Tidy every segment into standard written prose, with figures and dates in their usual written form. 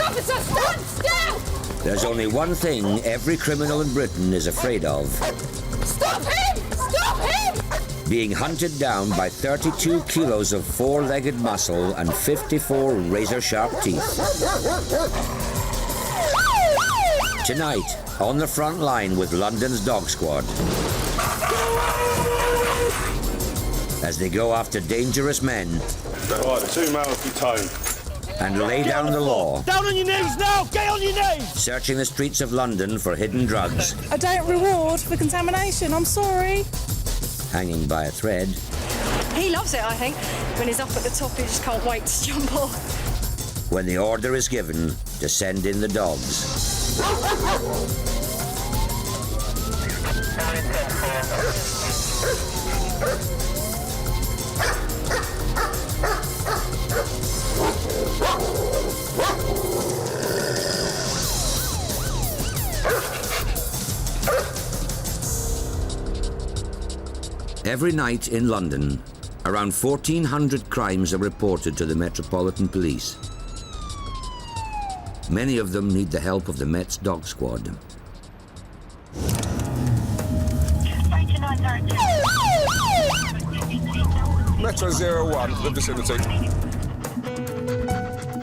Officer, stand still! There's only one thing every criminal in Britain is afraid of. Stop him! Stop him! Being hunted down by 32 kilos of four-legged muscle and 54 razor-sharp teeth. Tonight, on the front line with London's Dog Squad. As they go after dangerous men. Right, 2 males Detain. And lay down the law. Down on your knees now! Get on your knees! Searching the streets of London for hidden drugs. I don't reward for contamination, I'm sorry. Hanging by a thread. He loves it, I think. When he's up at the top, he just can't wait to jump off. When the order is given to send in the dogs. Every night in London, around 1,400 crimes are reported to the Metropolitan Police. Many of them need the help of the Met's Dog Squad. Metro 01, the vicinity.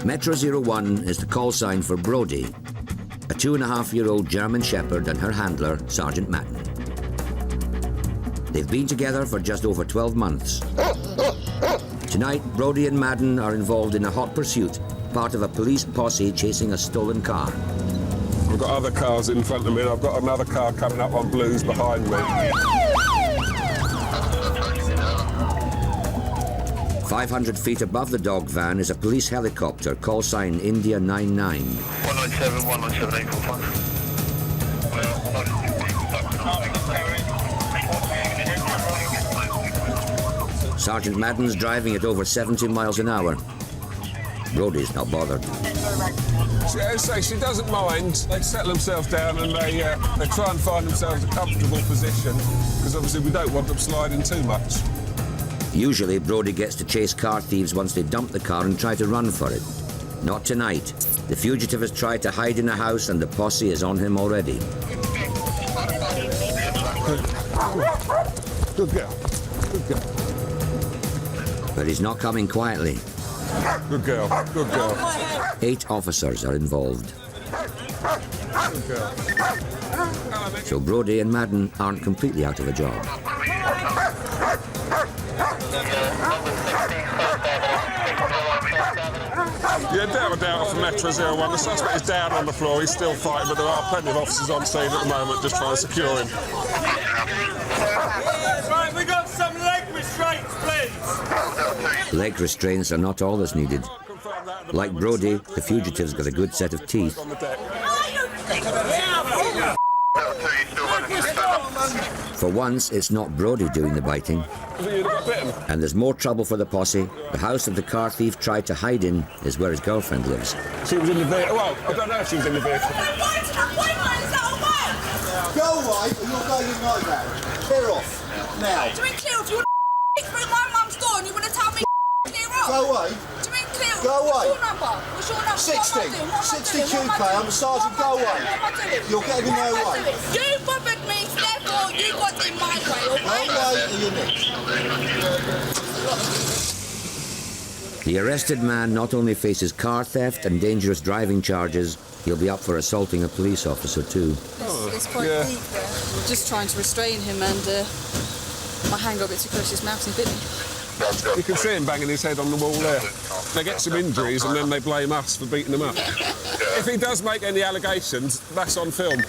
Metro 01 is the call sign for Brodie, a 2.5-year-old German Shepherd and her handler, Sergeant Madden. They've been together for just over 12 months. Tonight, Brodie and Madden are involved in a hot pursuit, part of a police posse chasing a stolen car. I've got other cars in front of me, and I've got another car coming up on blues behind me. 500 feet above the dog van is a police helicopter, call sign India 99. 197, 197, 845. Sergeant Madden's driving at over 70 miles an hour. Brodie's not bothered. She doesn't mind. They settle themselves down and they try and find themselves a comfortable position, because obviously we don't want them sliding too much. Usually, Brodie gets to chase car thieves once they dump the car and try to run for it. Not tonight. The fugitive has tried to hide in a house and the posse is on him already. Good girl. Good girl. But he's not coming quietly. Good girl. Good girl. 8 officers are involved. Good girl. So Brodie and Madden aren't completely out of a job. Yeah, down a doubt from Metro 01. The suspect is down on the floor. He's still fighting, but there are plenty of officers on scene at the moment just trying to secure him. Right, we got some leg restraints, please. Leg restraints are not all that's needed. Like Brodie, the fugitive's got a good set of teeth. For once, it's not Brodie doing the biting. And there's more trouble for the posse. The house that the car thief tried to hide in is where his girlfriend lives. She was in the vehicle. Well, I don't know if she was in the vehicle. Go away, or you're going in like that. Clear off. Now. Do you mean clear off? You want to through my mum's door and you want to tell me clear off? Go away. Do you mean clear off? Go away. What's your number? What's your number? 60. 60 QK. I'm a sergeant. Go away. You're getting in my way. You bothered me, therefore you got in my way, okay? Go away, or you're next. The arrested man not only faces car theft and dangerous driving charges, he'll be up for assaulting a police officer too. It's quite deep there. We're just trying to restrain him and my hand got a bit too close to his mouth and he bit me. You can see him banging his head on the wall there. They get some injuries and then they blame us for beating him up. If he does make any allegations, that's on film.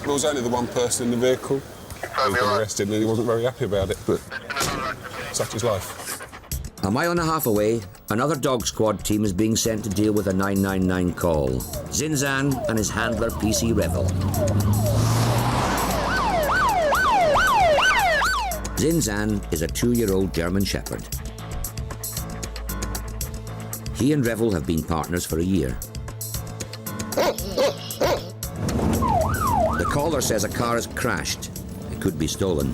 There was only the one person in the vehicle. He's been arrested and he wasn't very happy about it, but such is life. A mile and a half away, another dog squad team is being sent to deal with a 999 call. Zinzan and his handler PC Revel. Zinzan is a 2-year-old German Shepherd. He and Revel have been partners for a year. The caller says a car has crashed. It could be stolen.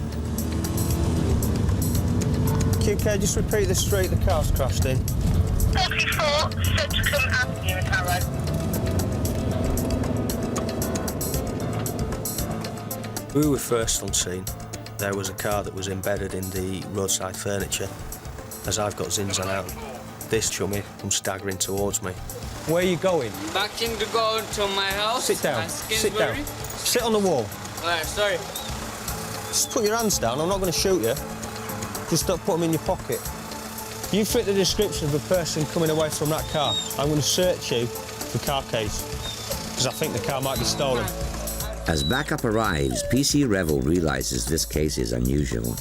QK, just repeat the street the car's crashed in. 34 Central Avenue in Harrow. We were first on scene. There was a car that was embedded in the roadside furniture. As I've got Zinzan out, this chummy comes staggering towards me. Where are you going? Back in to go to my house. Sit down. Sit down. Sit on the wall. Alright, sorry. Just put your hands down. I'm not going to shoot you. Just don't put them in your pocket. You fit the description of a person coming away from that car. I'm going to search you for car keys, because I think the car might be stolen. As backup arrives, PC Revel realizes this case is unusual.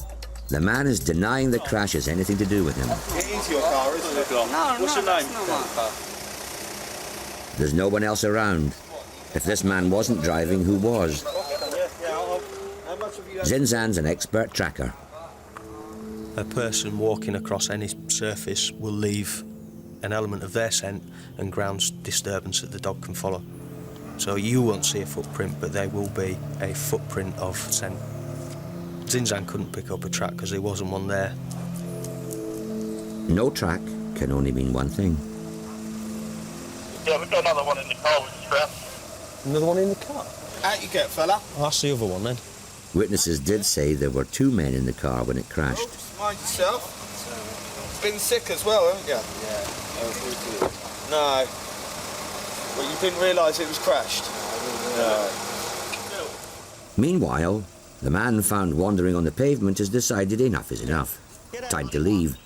The man is denying the crash has anything to do with him. Get into your car, isn't it? What's your name? There's no one else around. If this man wasn't driving, who was? Zinzan's an expert tracker. A person walking across any surface will leave an element of their scent and ground disturbance that the dog can follow. So you won't see a footprint, but there will be a footprint of scent. Zinzan couldn't pick up a track because there wasn't one there. No track can only mean one thing. Yeah, we've got another one in the car with the strap. Another one in the car? Out you get, fella. Oh, that's the other one, then. Witnesses did say there were two men in the car when it crashed. Mind yourself. Been sick as well, haven't you? Yeah. No. Well, you didn't realise it was crashed? No. Meanwhile, the man found wandering on the pavement has decided enough is enough. Time to leave.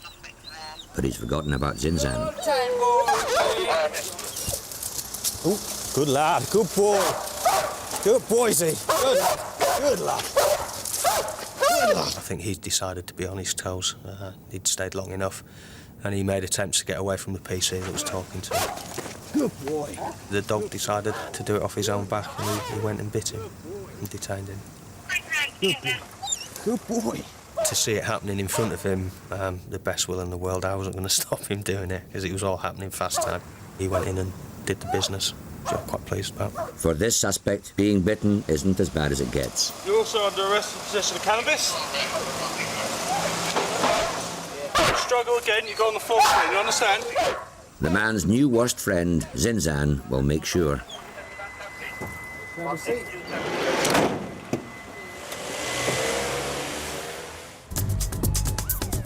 But he's forgotten about Zinzan. Oh, good lad, good boy. Good boysy. Good lad. Good lad. I think he'd decided to be on his toes. He'd stayed long enough, and he made attempts to get away from the PC that was talking to him. Good boy. The dog decided to do it off his own back, and he went and bit him and detained him. Good boy. Good boy. To see it happening in front of him, the best will in the world, I wasn't going to stop him doing it, because it was all happening fast time. He went in and did the business, which I'm quite pleased about. For this suspect, being bitten isn't as bad as it gets. You're also under arrest for possession of cannabis. Struggle again, you go on the floor, you understand? The man's new worst friend, Zinzan, will make sure.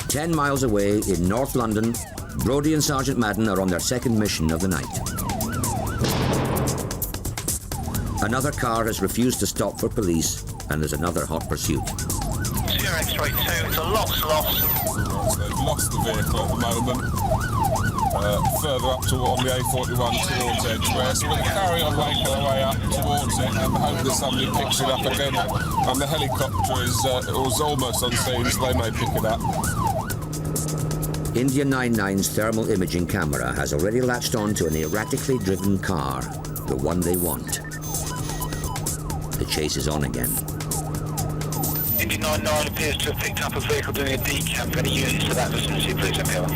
10 miles away in North London, Brodie and Sergeant Madden are on their second mission of the night. Another car has refused to stop for police, and there's another hot pursuit. 0x32, it's a loss. They've lost the vehicle at the moment. Further up on the A41 towards Edgware, so we'll carry on making our way up towards it and hope that somebody picks it up again. And the helicopter was almost on scene, so they may pick it up. India 99's thermal imaging camera has already latched on to an erratically driven car, the one they want. The chase is on again. India 99 appears to have picked up a vehicle doing a decamp. Any units to that vicinity, please let me over.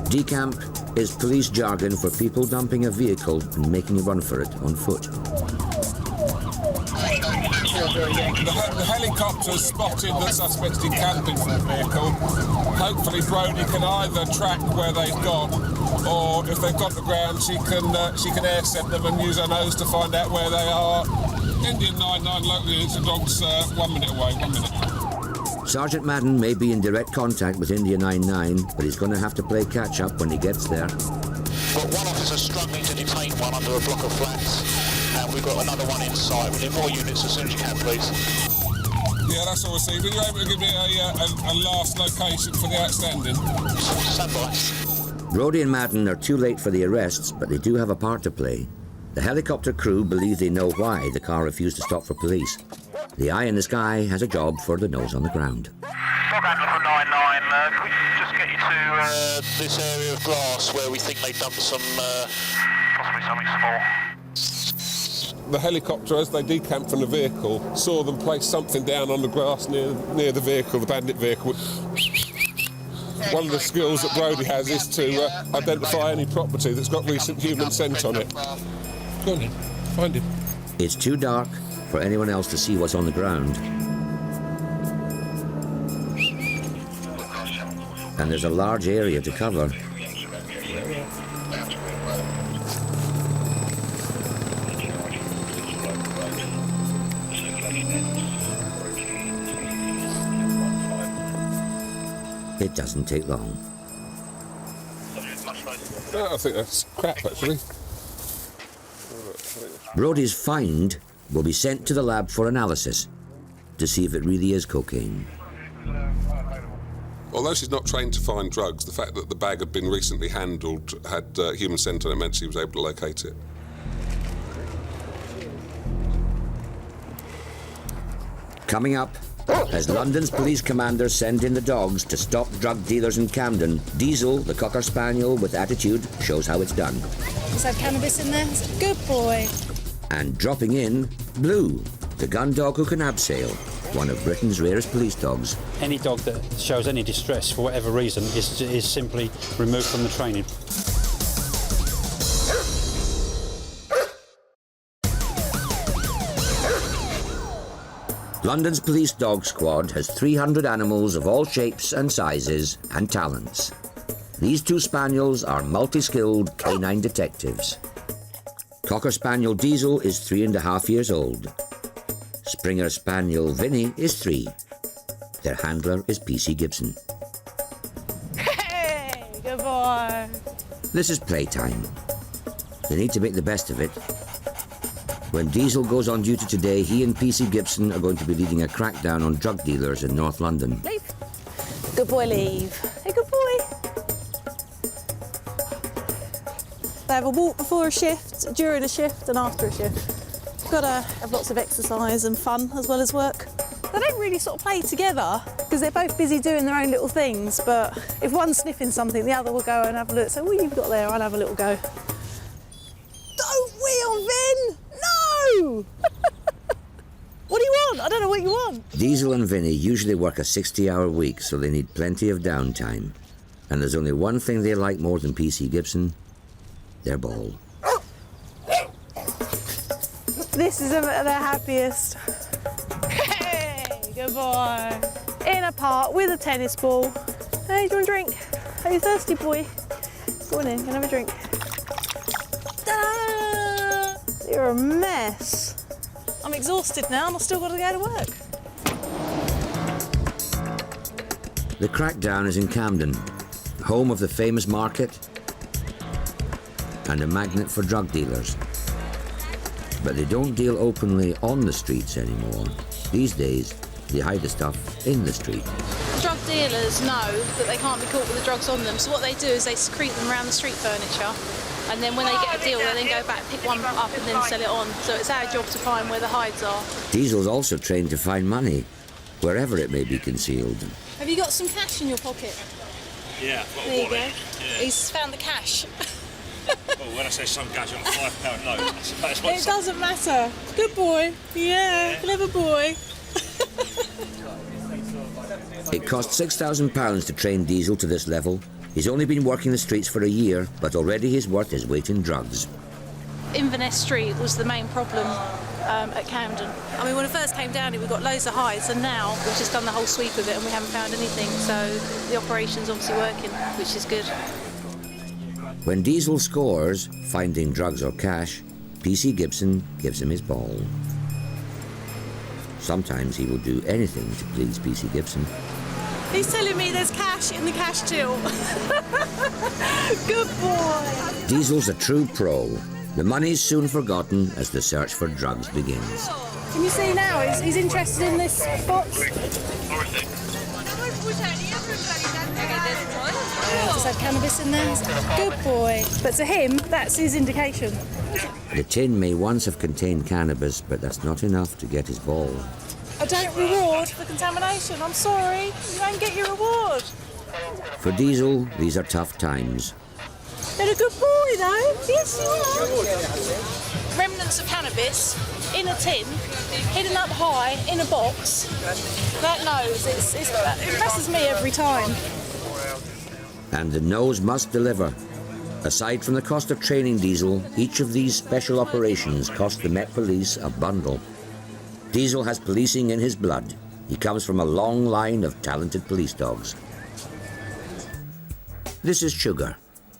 Decamp is police jargon for people dumping a vehicle and making a run for it on foot. The helicopter spotted the suspects decamping from the vehicle. Hopefully Brodie can either track where they've gone, or if they've got the ground, she can air set them and use her nose to find out where they are. Indian 99 local units, the dog's 1 minute away, 1 minute. Sergeant Madden may be in direct contact with India 99, but he's going to have to play catch-up when he gets there. We've got one officer struggling to detain one under a block of flats, and we've got another one in sight. We need more units as soon as you can, please. Yeah, that's all I see. Were you able to give me a last location for the outstanding? Stand by. Brodie and Madden are too late for the arrests, but they do have a part to play. The helicopter crew believe they know why the car refused to stop for police. The eye in the sky has a job for the nose on the ground. Dog handler for 99, could we just get you to this area of grass where we think they dumped some, possibly something small? The helicopter, as they decamped from the vehicle, saw them place something down on the grass near the vehicle, the bandit vehicle. One of the skills that Brodie has is to identify any property that's got recent human scent on it. Go on then, find him. It's too dark for anyone else to see what's on the ground. And there's a large area to cover. It doesn't take long. I think that's crap, actually. Brodie's find will be sent to the lab for analysis to see if it really is cocaine. Although she's not trained to find drugs, the fact that the bag had been recently handled, had human scent on it, meant she was able to locate it. Coming up, as London's police commanders send in the dogs to stop drug dealers in Camden, Diesel, the Cocker Spaniel with attitude, shows how it's done. Just had cannabis in there. Good boy. And dropping in, Blue, the gun dog who can abseil, one of Britain's rarest police dogs. Any dog that shows any distress for whatever reason is simply removed from the training. London's police dog squad has 300 animals of all shapes and sizes and talents. These two spaniels are multi-skilled canine detectives. Cocker Spaniel Diesel is 3.5 years old. Springer Spaniel Vinnie is 3. Their handler is PC Gibson. Hey, good boy. This is playtime. They need to make the best of it. When Diesel goes on duty today, he and PC Gibson are going to be leading a crackdown on drug dealers in North London. Leave. Good boy, leave. Hey, good boy. They have a walk before a shift, during a shift and after a shift. Got to have lots of exercise and fun as well as work. They don't really sort of play together because they're both busy doing their own little things, but if one's sniffing something, the other will go and have a look. So what you've got there, I'll have a little go. Don't wheel, Vin! No! What do you want? I don't know what you want. Diesel and Vinnie usually work a 60-hour week, so they need plenty of downtime. And there's only one thing they like more than PC Gibson, their ball. This is their happiest. Hey, good boy. In a park with a tennis ball. Hey, do you want a drink? Are you thirsty, boy? Go on in, can I have a drink? Ta-da! You're a mess. I'm exhausted now and I've still got to go to work. The crackdown is in Camden, home of the famous market and a magnet for drug dealers. But they don't deal openly on the streets anymore. These days, they hide the stuff in the street. Drug dealers know that they can't be caught with the drugs on them, so what they do is they secrete them around the street furniture, and then when they get a deal, they then go back, pick one up and then sell it on. So it's our job to find where the hides are. Diesel's also trained to find money, wherever it may be concealed. Have you got some cash in your pocket? Yeah, I've got There a you wallet. go. Yeah. He's found the cash. Oh, when I say some cash on a £5 note, that's what It doesn't matter. Good boy. Yeah, clever boy. It cost £6,000 to train Diesel to this level. He's only been working the streets for a year, but already he's worth his weight in drugs. Inverness Street was the main problem at Camden. I mean, when it first came down here, we got loads of hides, and now we've just done the whole sweep of it and we haven't found anything. So the operation's obviously working, which is good. When Diesel scores, finding drugs or cash, PC Gibson gives him his ball. Sometimes he will do anything to please PC Gibson. He's telling me there's cash in the cash till. Good boy. Diesel's a true pro. The money's soon forgotten as the search for drugs begins. Can you see now? He's interested in this box. Just had cannabis in there. Good boy. But to him, that's his indication. The tin may once have contained cannabis, but that's not enough to get his ball. I don't reward for contamination. I'm sorry. You don't get your reward. For Diesel, these are tough times. You're a good boy, though. Yes, you are. Remnants of cannabis in a tin, hidden up high in a box. That nose, it impresses me every time. And the nose must deliver. Aside from the cost of training Diesel, each of these special operations cost the Met Police a bundle. Diesel has policing in his blood. He comes from a long line of talented police dogs. This is Sugar,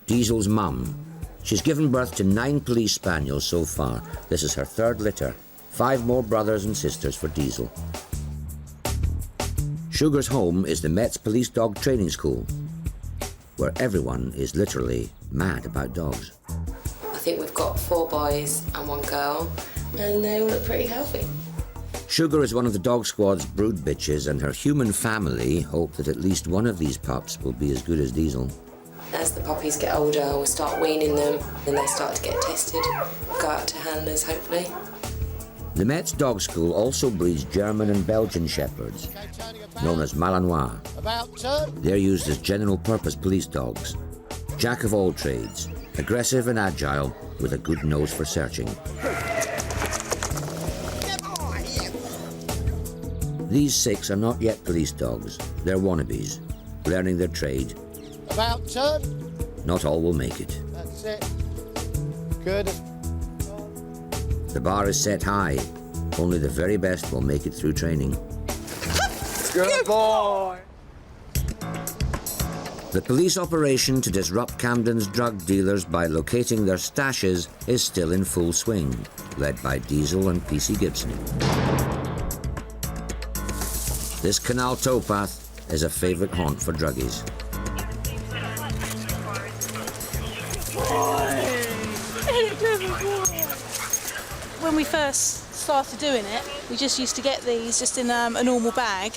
Diesel's mum. She's given birth to 9 police spaniels so far. This is her 3rd litter. 5 more brothers and sisters for Diesel. Sugar's home is the Met's Police Dog Training School, where everyone is literally mad about dogs. I think we've got 4 boys and 1 girl, and they all look pretty healthy. Sugar is one of the dog squad's brood bitches, and her human family hope that at least one of these pups will be as good as Diesel. As the puppies get older, we'll start weaning them, and they start to get tested, go out to handlers, hopefully. The Met's dog school also breeds German and Belgian shepherds, known as Malinois. They're used as general-purpose police dogs, jack of all trades, aggressive and agile, with a good nose for searching. These 6 are not yet police dogs. They're wannabes, learning their trade. About turn. Not all will make it. That's it. Good. The bar is set high. Only the very best will make it through training. Good boy. The police operation to disrupt Camden's drug dealers by locating their stashes is still in full swing, led by Diesel and PC Gibson. This canal towpath is a favourite haunt for druggies. When we first started doing it, we just used to get these just in a normal bag,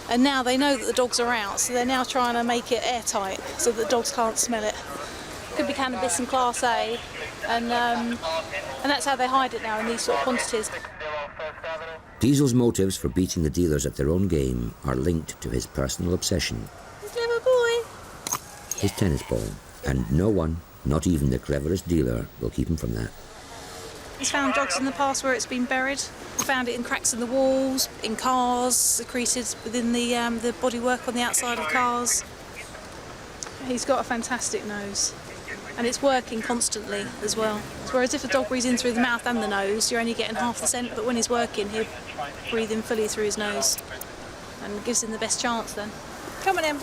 and now they know that the dogs are out, so they're now trying to make it airtight so that the dogs can't smell it. Could be cannabis in Class A, and that's how they hide it now in these sort of quantities. Diesel's motives for beating the dealers at their own game are linked to his personal obsession, Clever boy. his tennis ball, and no one, not even the cleverest dealer, will keep him from that. He's found drugs in the past where it's been buried. He found it in cracks in the walls, in cars, secreted within the bodywork on the outside of cars. He's got a fantastic nose, and it's working constantly as well. Whereas if a dog breathes in through the mouth and the nose, you're only getting half the scent, but when he's working, he'll breathe in fully through his nose, and gives him the best chance then. Come on in.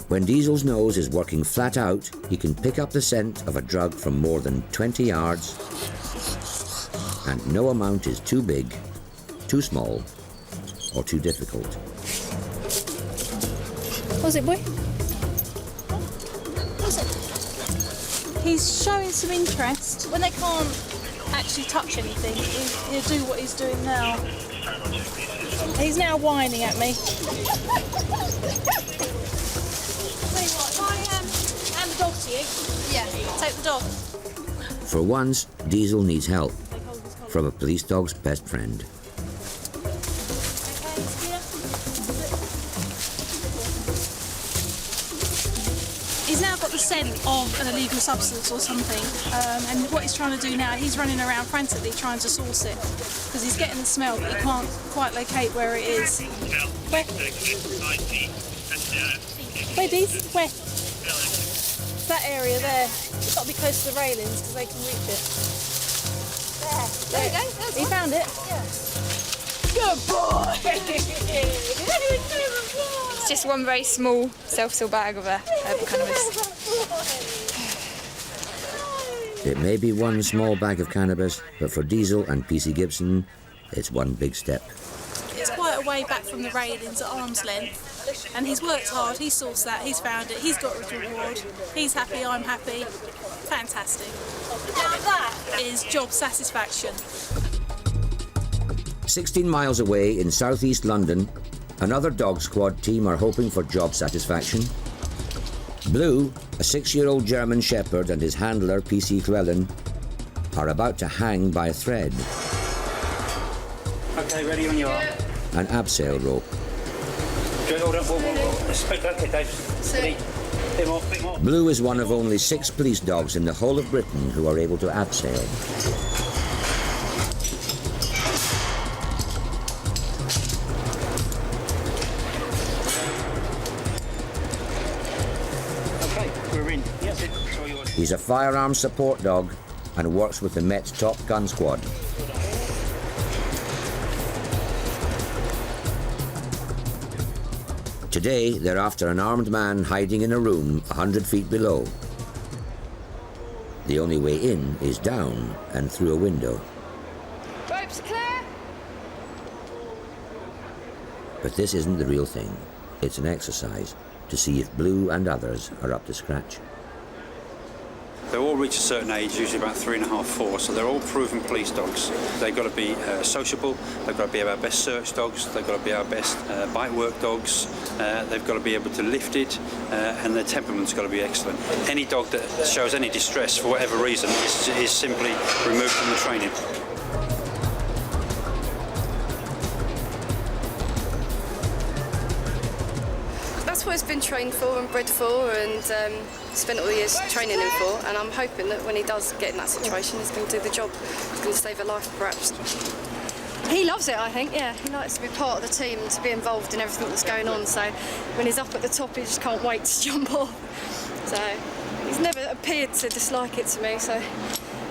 When Diesel's nose is working flat out, he can pick up the scent of a drug from more than 20 yards, and no amount is too big, too small, or too difficult. What's it, boy? What's it? He's showing some interest. When they can't actually touch anything, he'll do what he's doing now. He's now whining at me. And the dog to you? Yeah. Take the dog. For once, Diesel needs help from a police dog's best friend. He's now got the scent of an illegal substance or something, and what he's trying to do now, he's running around frantically trying to source it, because he's getting the smell, but he can't quite locate where it is. Where? Where, Dees? Where? That area there. It's got to be close to the railings because they can reach it. There you go. That's he found it? Yeah. Good boy! It's just one very small self-seal bag of herbal cannabis. It may be one small bag of cannabis, but for Diesel and PC Gibson, it's one big step. It's quite a way back from the railings at arm's length, and he's worked hard, he's sourced that, he's found it, he's got his reward, he's happy, I'm happy. Fantastic. Now that is job satisfaction. 16 miles away in southeast London, another dog squad team are hoping for job satisfaction. Blue, a 6-year-old German shepherd, and his handler, PC Llewellyn, are about to hang by a thread. Okay, ready when you are. An abseil rope. Blue is one of only 6 police dogs in the whole of Britain who are able to abseil. He's a firearms support dog and works with the Met's top gun squad. Today, they're after an armed man hiding in a room 100 feet below. The only way in is down and through a window. Ropes clear. But this isn't the real thing. It's an exercise to see if Blue and others are up to scratch. They all reach a certain age, usually about 3.5, 4, so they're all proven police dogs. They've got to be sociable, they've got to be our best search dogs, they've got to be our best bite work dogs, they've got to be able to lift it, and their temperament's got to be excellent. Any dog that shows any distress for whatever reason is simply removed from the training. That's what he's been trained for and bred for, and spent all the years training him for, and I'm hoping that when he does get in that situation, he's going to do the job. He's going to save a life, perhaps. He loves it, I think, yeah. He likes to be part of the team and to be involved in everything that's going on, so when he's up at the top, he just can't wait to jump off. So he's never appeared to dislike it to me, so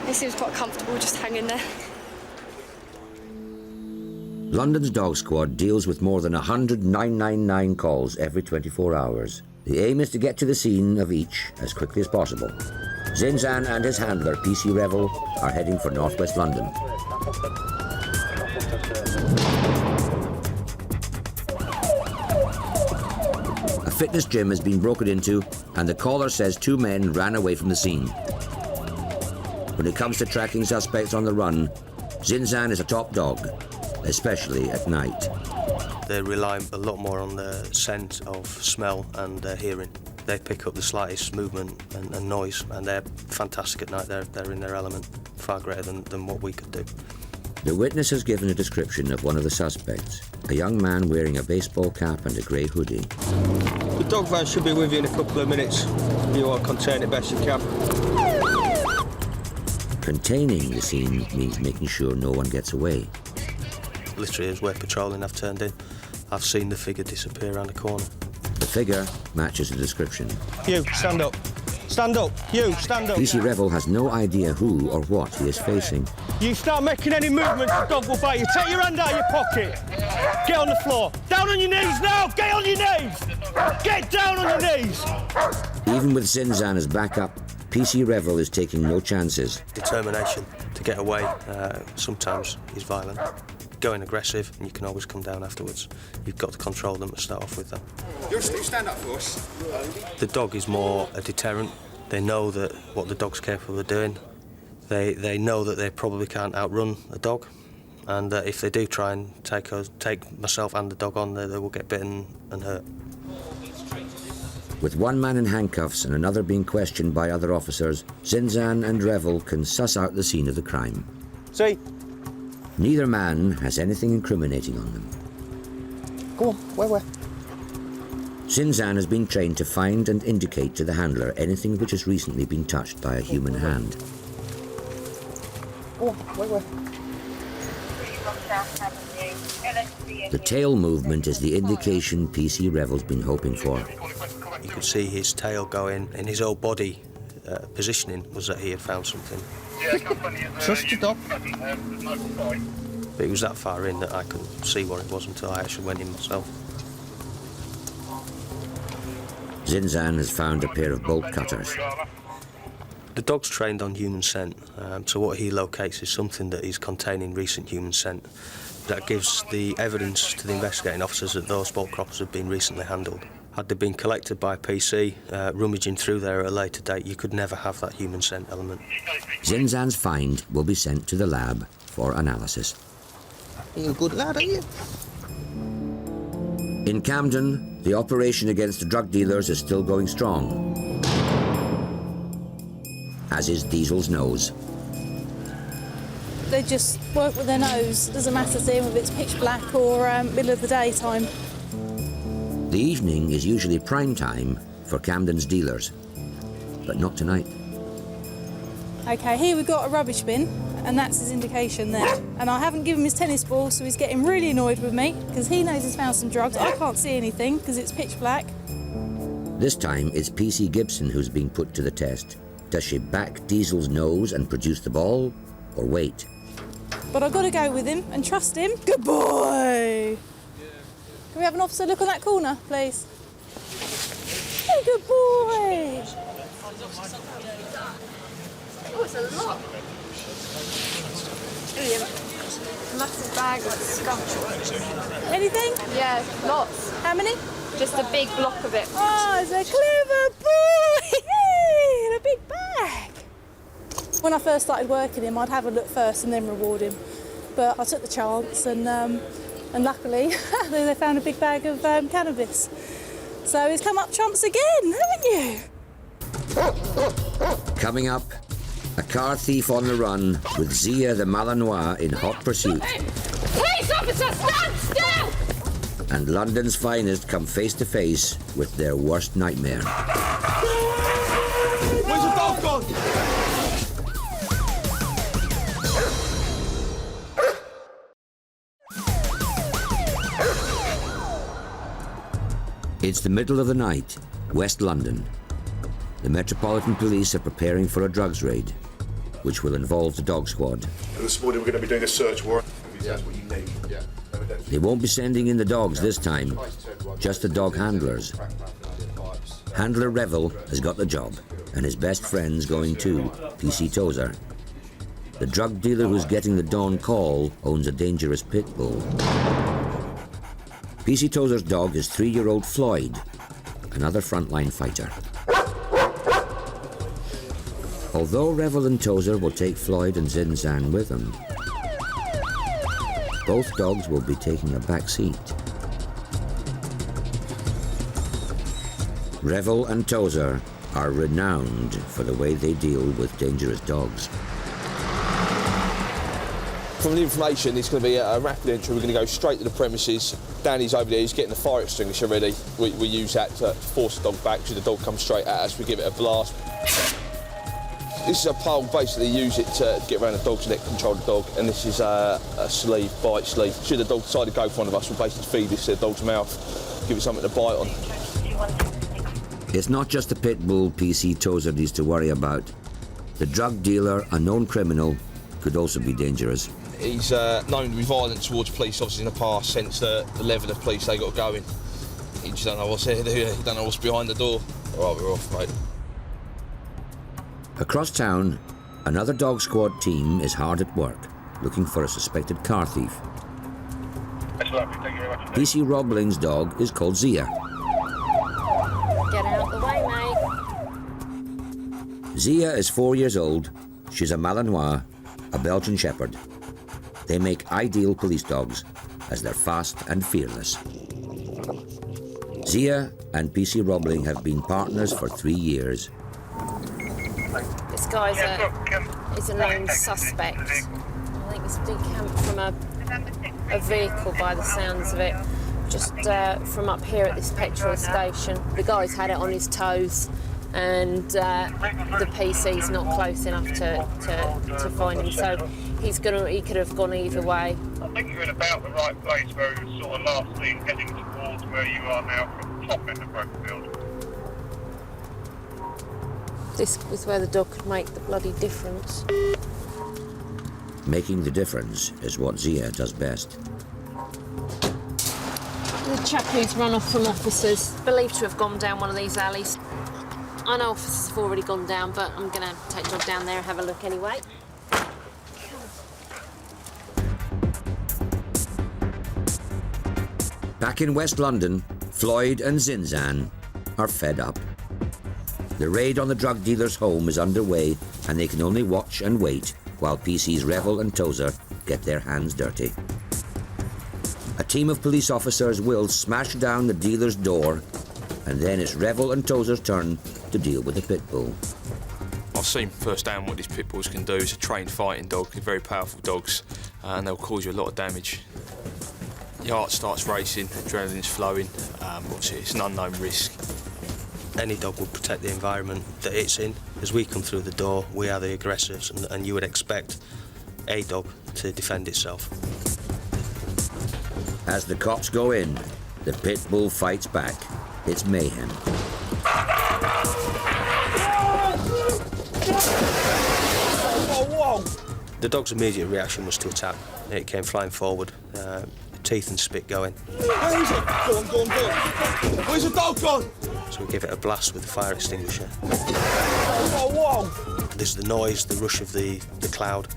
he seems quite comfortable just hanging there. London's dog squad deals with more than 100 999 calls every 24 hours. The aim is to get to the scene of each as quickly as possible. Zinzan and his handler, PC Revel, are heading for northwest London. A fitness gym has been broken into, and the caller says 2 men ran away from the scene. When it comes to tracking suspects on the run, Zinzan is a top dog, especially at night. They rely a lot more on the scent of smell and their hearing. They pick up the slightest movement and noise, and they're fantastic at night. They're in their element, far greater than what we could do. The witness has given a description of one of the suspects, a young man wearing a baseball cap and a grey hoodie. The dog van should be with you in a couple of minutes. You want to contain it best you can. Containing the scene means making sure no one gets away. Literally, as we're patrolling, I've turned in. I've seen the figure disappear around the corner. The figure matches the description. You, stand up. Stand up. You, stand up. PC Revel has no idea who or what he is facing. You start making any movements, the dog will bite you. Take your hand out of your pocket. Get on the floor. Down on your knees now. Get on your knees. Get down on your knees. Even with Zinzan as backup, PC Revel is taking no chances. Determination to get away sometimes is violent. Going aggressive, and you can always come down afterwards. You've got to control them to start off with them. You stand up for us. The dog is more a deterrent. They know that what the dog's capable of doing. They know that they probably can't outrun a dog, and that if they do try and take myself and the dog on, they will get bitten and hurt. With one man in handcuffs and another being questioned by other officers, Zinzan and Revel can suss out the scene of the crime. See? Neither man has anything incriminating on them. Go on, where? Zinzan has been trained to find and indicate to the handler anything which has recently been touched by a human hand. Go on, where? The tail movement is the indication PC Revel's been hoping for. You could see his tail going, and his whole body positioning was that he had found something. Trust your dog. But it was that far in that I couldn't see what it was until I actually went in myself. Zinzan has found a pair of bolt cutters. The dog's trained on human scent, so what he locates is something that is containing recent human scent. That gives the evidence to the investigating officers that those bolt croppers have been recently handled. Had they been collected by PC, rummaging through there at a later date, you could never have that human scent element. Zinzan's find will be sent to the lab for analysis. Are you a good lad, are you? In Camden, the operation against the drug dealers is still going strong, as is Diesel's nose. They just work with their nose. Doesn't matter to them if it's pitch black or middle of the day time. The evening is usually prime time for Camden's dealers, but not tonight. Okay, here we've got a rubbish bin, and that's his indication there. And I haven't given him his tennis ball, so he's getting really annoyed with me, because he knows he's found some drugs. I can't see anything, because it's pitch black. This time, it's PC Gibson who's being put to the test. Does she back Diesel's nose and produce the ball, or wait? But I've got to go with him and trust him. Good boy! Can we have an officer look on that corner, please? Hey, good boy! Oh, it's a lot. Brilliant. Massive bag of skunk. Anything? Yeah, lots. How many? Just a big block of it. Oh, it's a clever boy! Yay! In a big bag. When I first started working him, I'd have a look first and then reward him. But I took the chance, and luckily they found a big bag of cannabis. So he's come up trumps again, haven't you? Coming up, a car thief on the run with Zia the Malinois in hot pursuit. Police officer, stand still! And London's finest come face to face with their worst nightmare. Where's the dog gone? It's the middle of the night, West London. The Metropolitan Police are preparing for a drugs raid, which will involve the dog squad. And this morning we're going to be doing a search warrant. That's what you need. Yeah. They won't be sending in the dogs this time, just the dog handlers. Handler Revel has got the job, and his best friend's going too, PC Tozer. The drug dealer who's getting the dawn call owns a dangerous Pitbull. PC Tozer's dog is 3-year-old Floyd, another frontline fighter. Although Revel and Tozer will take Floyd and Zinzan with them, both dogs will be taking a back seat. Revel and Tozer are renowned for the way they deal with dangerous dogs. From the information, it's going to be a rapid entry. We're going to go straight to the premises. Danny's over there, he's getting the fire extinguisher ready. We use that to force the dog back, so the dog comes straight at us. We give it a blast. This is a pole, basically use it to get around the dog's neck, control the dog, and this is a sleeve, bite sleeve. Should the dog decide to go for one of us, we'll basically feed this to the dog's mouth, give it something to bite on. It's not just the pit bull PC Tozer needs to worry about. The drug dealer, a known criminal, could also be dangerous. He's known to be violent towards police officers in the past, since the level of police they got going. You just don't know what's here, do you? You don't know what's behind the door. All right, we're off, mate. Across town, another dog squad team is hard at work, looking for a suspected car thief. That's lovely, thank you very much. PC Robling's dog is called Zia. Get out the way, mate. Zia is 4 years old. She's a Malinois, a Belgian Shepherd. They make ideal police dogs, as they're fast and fearless. Zia and PC Robling have been partners for 3 years. This guy's a known suspect. I think he's decamped from a vehicle by the sounds of it, just from up here at this petrol station. The guy's had it on his toes, and the PC's not close enough to find him, so he could have gone either way. I think you're in about the right place where you were sort of last seen heading towards where you are now from the top end of Brokenfield. This was where the dog could make the bloody difference. Making the difference is what Zia does best. The chap who's run off from officers, believed to have gone down one of these alleys. I know officers have already gone down, but I'm going to take the dog down there and have a look anyway. Back in West London, Floyd and Zinzan are fed up. The raid on the drug dealer's home is underway, and they can only watch and wait while PC's Revel and Tozer get their hands dirty. A team of police officers will smash down the dealer's door, and then it's Revel and Tozer's turn to deal with the pit bull. I've seen firsthand what these pit bulls can do. It's a trained fighting dog, they're very powerful dogs, and they'll cause you a lot of damage. Your heart starts racing, adrenaline's flowing, obviously it's an unknown risk. Any dog will protect the environment that it's in. As we come through the door, we are the aggressors, and you would expect a dog to defend itself. As the cops go in, the pit bull fights back. It's mayhem. The dog's immediate reaction was to attack. It came flying forward, teeth and spit going. Where is it? Go on, go on, go on. Where's the dog gone? So we give it a blast with the fire extinguisher. Whoa, whoa. There's the noise, the rush of the cloud,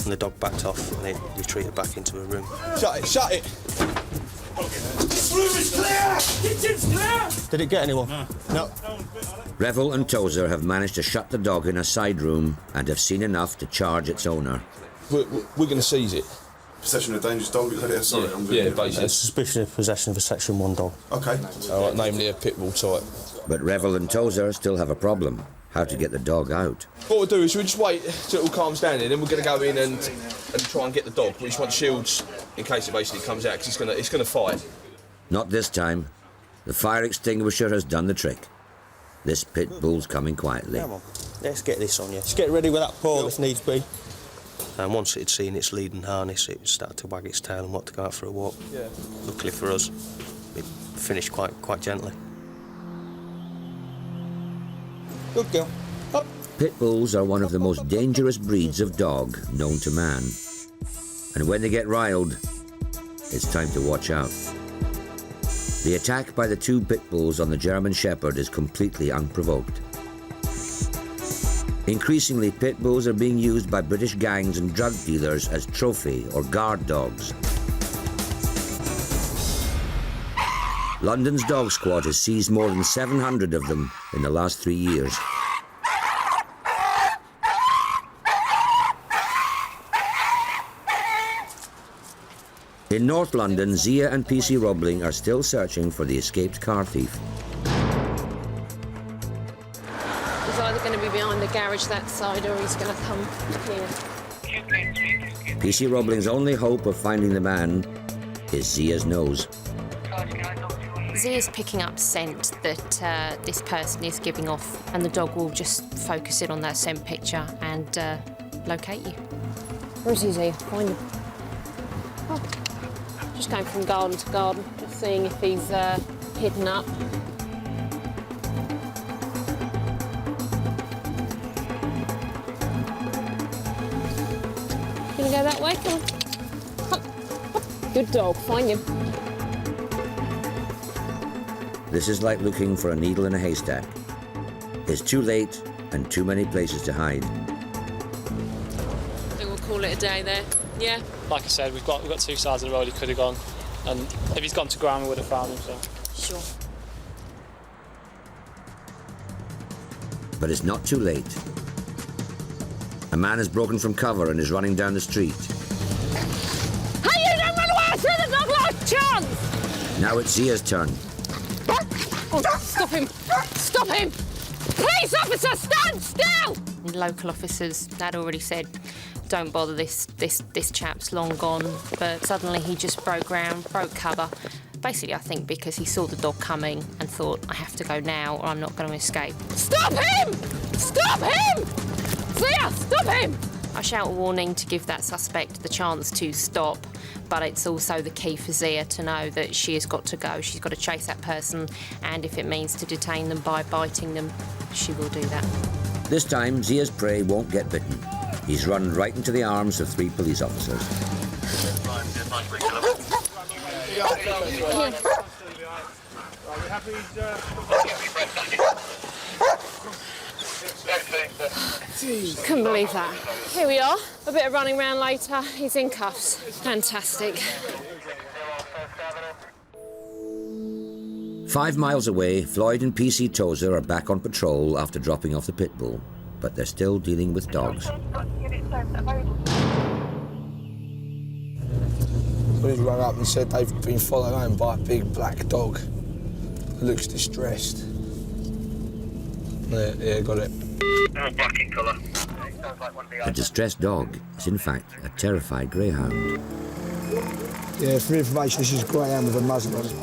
And the dog backed off and they retreated back into a room. Shut it, shut it! This room is clear! Kitchen's clear! Did it get anyone? No. Revel and Tozer have managed to shut the dog in a side room and have seen enough to charge its owner. We're going to seize it. Possession of a dangerous dog, sorry. Yeah, basically. Suspicion of possession of a Section 1 dog. Okay. All right, namely a Pitbull type. But Revel and Tozer still have a problem. How to get the dog out. What we'll do is we'll just wait till it all calms down and then we're going to go in and try and get the dog. We just want shields in case it basically comes out because it's going to fight. Not this time. The fire extinguisher has done the trick. This pit bull's coming quietly. Come on, let's get this on you. Just get ready with that pole if needs be. And once it had seen its lead and harness, it started to wag its tail and want to go out for a walk. Yeah. Luckily for us, it finished quite gently. Good girl. Up. Pit bulls are one of the most dangerous breeds of dog known to man. And when they get riled, it's time to watch out. The attack by the two pit bulls on the German Shepherd is completely unprovoked. Increasingly, pit bulls are being used by British gangs and drug dealers as trophy or guard dogs. London's dog squad has seized more than 700 of them in the last 3 years. In North London, Zia and PC Roebling are still searching for the escaped car thief. He's either going to be behind the garage that side or he's going to come here. PC Roebling's only hope of finding the man is Zia's nose. Zia's picking up scent that this person is giving off, and the dog will just focus in on that scent picture and locate you. Where's he, Zia? Find him. Oh. Just going from garden to garden, just seeing if he's hidden up. Gonna go that way? Come on. Good dog, find him. This is like looking for a needle in a haystack. It's too late and too many places to hide. I think we'll call it a day there. Yeah. Like I said, we've got two sides of the road he could have gone, and if he's gone to ground, we would have found him. So. Sure. But it's not too late. A man has broken from cover and is running down the street. Hey, you don't run away! I saw the dog last chance! Now it's Zia's turn. Oh, stop him! Stop him! Police officer, stand still! Local officers had already said, don't bother, this chap's long gone, but suddenly he just broke cover. Basically, I think because he saw the dog coming and thought, I have to go now or I'm not going to escape. Stop him! Stop him! Zia, stop him! I shout a warning to give that suspect the chance to stop, but it's also the key for Zia to know that she has got to go. She's got to chase that person, and if it means to detain them by biting them, she will do that. This time, Zia's prey won't get bitten. He's run right into the arms of 3 police officers. Couldn't believe that. Here we are, a bit of running around later. He's in cuffs. Fantastic. 5 miles away, Floyd and PC Tozer are back on patrol after dropping off the pit bull, but they're still dealing with dogs. Somebody rang up and said they've been followed home by a big black dog. It looks distressed. Yeah, got it. Black in colour. A distressed dog is in fact a terrified greyhound. Yeah, for information, this is a greyhound with a muzzle on it.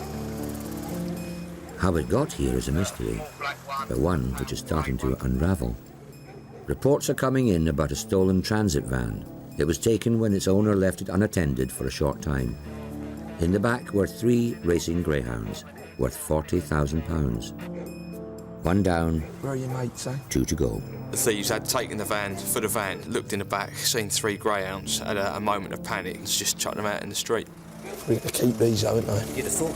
How it got here is a mystery, but one which is starting to unravel. Reports are coming in about a stolen transit van. It was taken when its owner left it unattended for a short time. In the back were 3 racing greyhounds, worth £40,000. 1 down. Where are your mates, eh? 2 to go. The thieves had taken the van, for the van, looked in the back, seen 3 greyhounds, had a moment of panic and just chucked them out in the street. We're going to keep these, haven't they? You'd have thought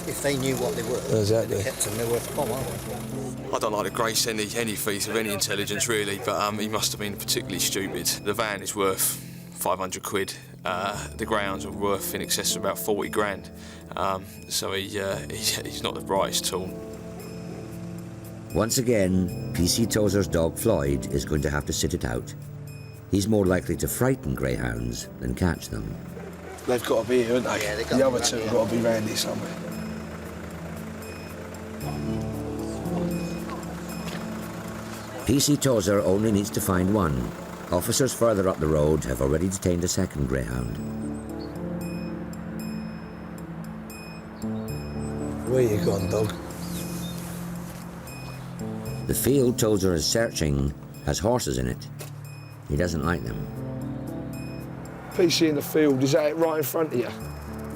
if they knew what they were. Exactly. They kept them, they're worth a bomb, aren't they? I don't like to grace any feats of any intelligence really, but he must have been particularly stupid. The van is worth 500 quid. The greyhounds are worth in excess of about 40 grand. So he's not the brightest tool. Once again, PC Tozer's dog Floyd is going to have to sit it out. He's more likely to frighten greyhounds than catch them. They've got to be here, haven't they? Yeah, they've got the to other be two round have here. got to be round here somewhere. PC Tozer only needs to find one. Officers further up the road have already detained a second greyhound. Where you gone, dog? The field Tozer is searching has horses in it. He doesn't like them. PC in the field, is that it right in front of you?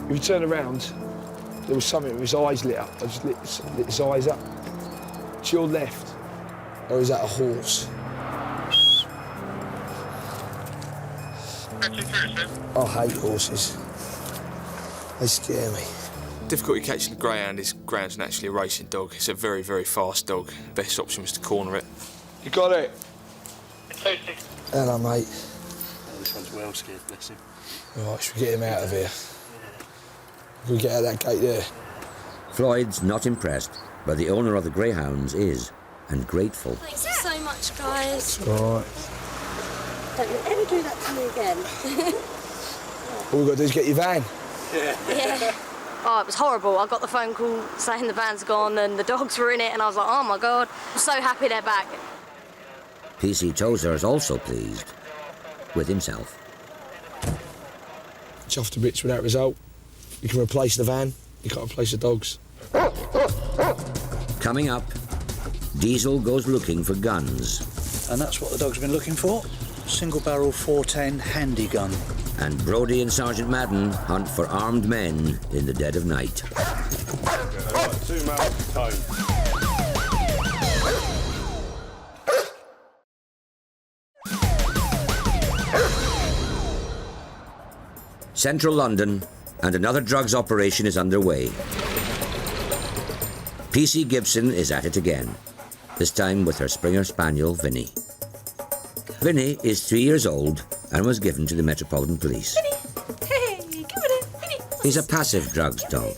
If you turn around, there was something with his eyes lit up. I just lit his eyes up. To your left. Or is that a horse? I hate horses. They scare me. Difficulty catching a greyhound is greyhound's naturally a racing dog. It's a very, very fast dog. Best option was to corner it. You got it? Hello, mate. This one's well scared, bless him. Right, should we get him out of here? We get out that gate there. Floyd's not impressed, but the owner of the greyhounds is, and grateful. Thanks so much, guys. All right. Don't you ever do that to me again. All we've got to do is get your van. Yeah. Oh, it was horrible. I got the phone call saying the van's gone and the dogs were in it, and I was like, oh my God, I'm so happy they're back. PC Tozer is also pleased with himself. Chuffed to bits with that result. You can replace the van, you can't replace the dogs. Coming up, Diesel goes looking for guns. And that's what the dog's been looking for. Single barrel 410 handy gun. And Brodie and Sergeant Madden hunt for armed men in the dead of night. 2 mouths tone. Central London, and another drugs operation is underway. PC Gibson is at it again, this time with her Springer Spaniel, Vinnie. Vinnie is 3 years old and was given to the Metropolitan Police. Hey, give it a Vinnie. He's a passive drugs dog.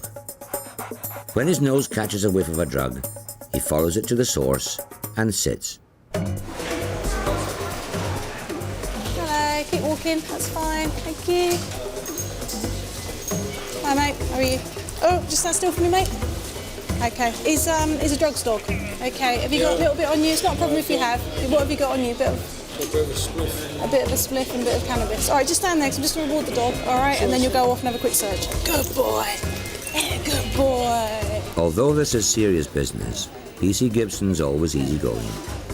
When his nose catches a whiff of a drug, he follows it to the source and sits. Hello, keep walking, that's fine, thank you. Hi mate, how are you? Oh, just stand still for me, mate. Okay, he's a drugs dog. Okay, have you got a little bit on you? It's not a problem if you have. What have you got on you? A bit of a spliff and a bit of cannabis. All right, just stand there, because I'm just going to reward the dog, all right? And then you'll go off and have a quick search. Good boy. Yeah, good boy. Although this is serious business, PC Gibson's always easygoing.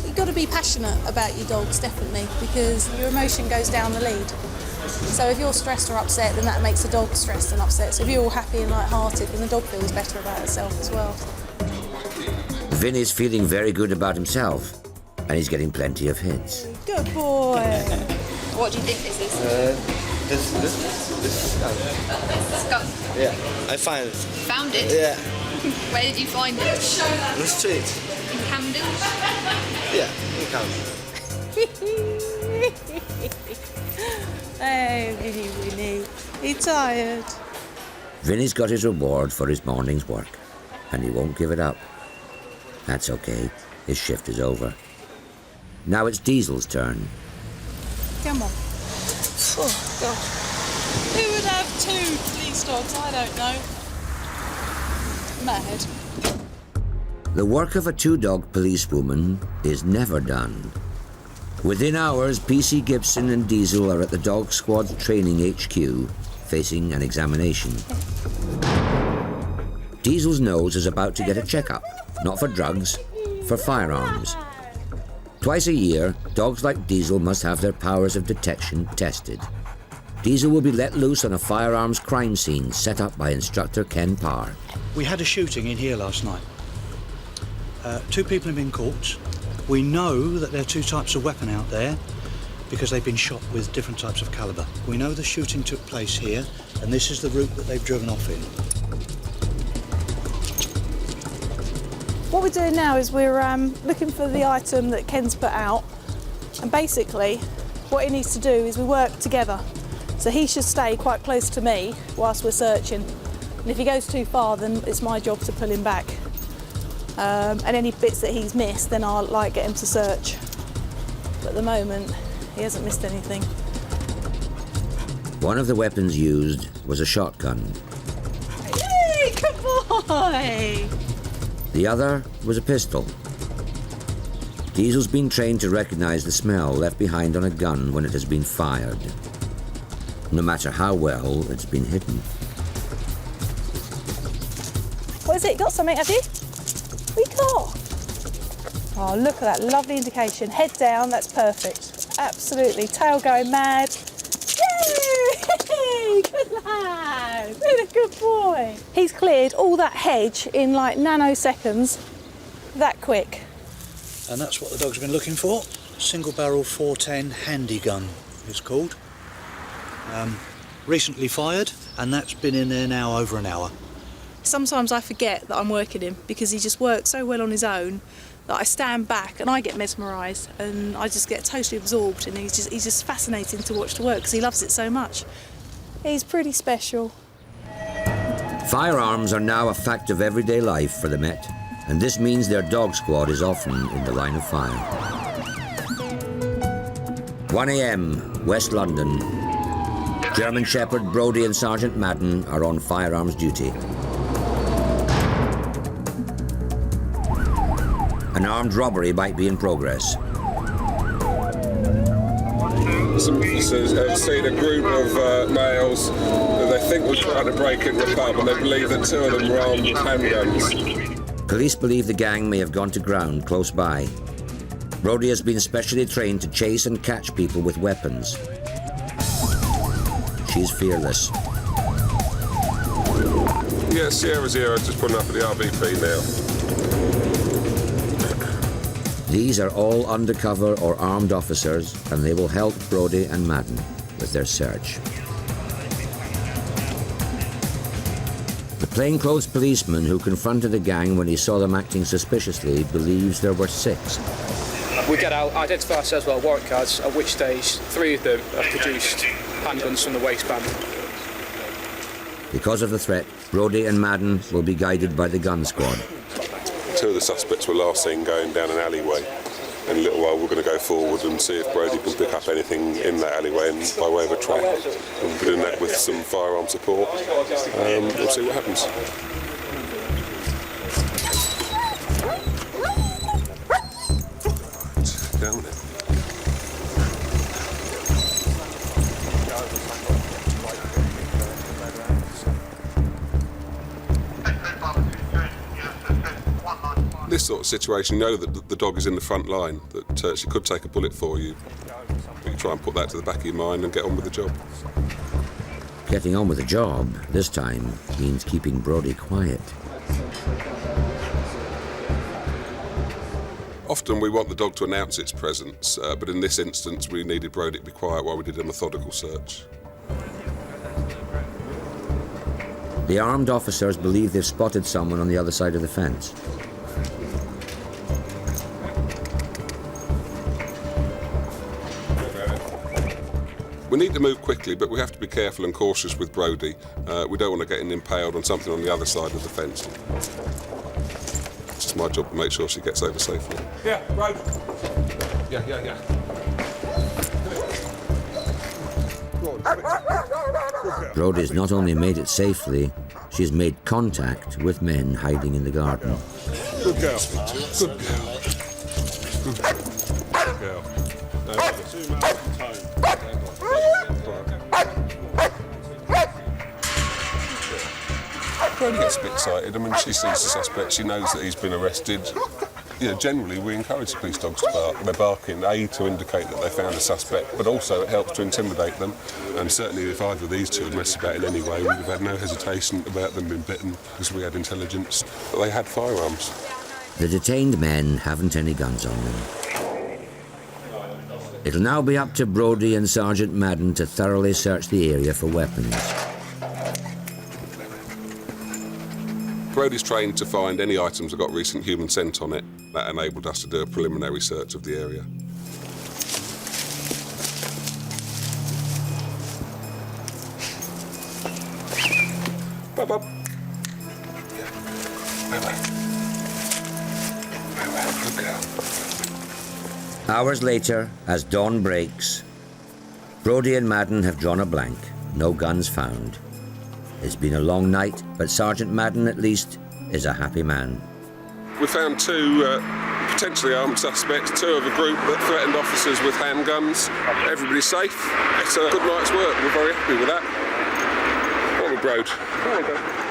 You've got to be passionate about your dogs, definitely, because your emotion goes down the lead. So if you're stressed or upset, then that makes the dog stressed and upset. So if you're all happy and light-hearted, then the dog feels better about itself as well. Vinnie's feeling very good about himself, and he's getting plenty of hits. Good boy. What do you think this is? This Skunk. Yeah, I found it. Found it? Yeah. Where did you find it? On the street. In Camden? Yeah, in Camden. Hey, Vinnie. He tired? Vinnie's got his reward for his morning's work, and he won't give it up. That's okay, his shift is over. Now it's Diesel's turn. Come on. Oh, God. Who would have 2 police dogs? I don't know. Mad. The work of a 2-dog policewoman is never done. Within hours, PC Gibson and Diesel are at the dog squad's training HQ, facing an examination. Diesel's nose is about to get a checkup, not for drugs, for firearms. Twice a year, dogs like Diesel must have their powers of detection tested. Diesel will be let loose on a firearms crime scene set up by instructor Ken Parr. We had a shooting in here last night. 2 people have been caught. We know that there are 2 types of weapon out there because they've been shot with different types of calibre. We know the shooting took place here, and this is the route that they've driven off in. What we're doing now is we're looking for the item that Ken's put out, and basically what he needs to do is we work together. So he should stay quite close to me whilst we're searching. And if he goes too far, then it's my job to pull him back. And any bits that he's missed, then I'll get him to search. But at the moment, he hasn't missed anything. One of the weapons used was a shotgun. Yay, good boy! The other was a pistol. Diesel's been trained to recognise the smell left behind on a gun when it has been fired, no matter how well it's been hidden. What is it? You got something, have you? We got. Oh, look at that lovely indication. Head down, that's perfect. Absolutely. Tail going mad. Yay! Good lad. What a good boy. He's cleared all that hedge in nanoseconds. That quick. And that's what the dog's been looking for. Single barrel 410 handy gun, it's called. Recently fired, and that's been in there now over an hour. Sometimes I forget that I'm working him because he just works so well on his own that I stand back and I get mesmerised and I just get totally absorbed, and he's just fascinating to watch to work because he loves it so much. He's pretty special. Firearms are now a fact of everyday life for the Met, and this means their dog squad is often in the line of fire. 1 a.m, West London. German Shepherd Brodie and Sergeant Madden are on firearms duty. An armed robbery might be in progress. Some officers have seen a group of males that they think were trying to break into the pub, and they believe that 2 of them were armed with handguns. Police believe the gang may have gone to ground close by. Brodie has been specially trained to chase and catch people with weapons. She's fearless. Yeah, Sierra Zero just putting up at the RVP now. These are all undercover or armed officers, and they will help Brodie and Madden with their search. The plainclothes policeman who confronted the gang when he saw them acting suspiciously believes there were 6. We get out, identify ourselves with our warrant cards, at which stage 3 of them have produced handguns from the waistband. Because of the threat, Brodie and Madden will be guided by the gun squad. 2 of the suspects were last seen going down an alleyway. In a little while we're going to go forward and see if Brodie can pick up anything in that alleyway and by way of a trap. And we'll be doing that with some firearm support. We'll see what happens. Down there. This sort of situation, you know that the dog is in the front line, that she could take a bullet for you. But you try and put that to the back of your mind and get on with the job. Getting on with the job, this time, means keeping Brodie quiet. Often we want the dog to announce its presence, but in this instance we needed Brodie to be quiet while we did a methodical search. The armed officers believe they've spotted someone on the other side of the fence. We need to move quickly, but we have to be careful and cautious with Brodie. We don't want to get him impaled on something on the other side of the fence. It's just my job to make sure she gets over safely. Yeah, Brodie. Yeah. Brodie's not only made it safely, she's made contact with men hiding in the garden. Good girl. Good girl. Good girl. Brodie gets a bit excited. I mean, she sees the suspect, she knows that he's been arrested. You know, generally we encourage the police dogs to bark. They're barking, A, to indicate that they found a suspect, but also it helps to intimidate them. And certainly if either of these two had messed about in any way, we'd have had no hesitation about them being bitten, because we had intelligence that they had firearms. The detained men haven't any guns on them. It'll now be up to Brodie and Sergeant Madden to thoroughly search the area for weapons. Brodie's trained to find any items that got recent human scent on it. That enabled us to do a preliminary search of the area. Bob, Bob. Good girl. Hours later, as dawn breaks, Brodie and Madden have drawn a blank. No guns found. It's been a long night, but Sergeant Madden, at least, is a happy man. We found two potentially armed suspects, two of a group that threatened officers with handguns. Everybody's safe. It's a good night's work. We're very happy with that. What a road.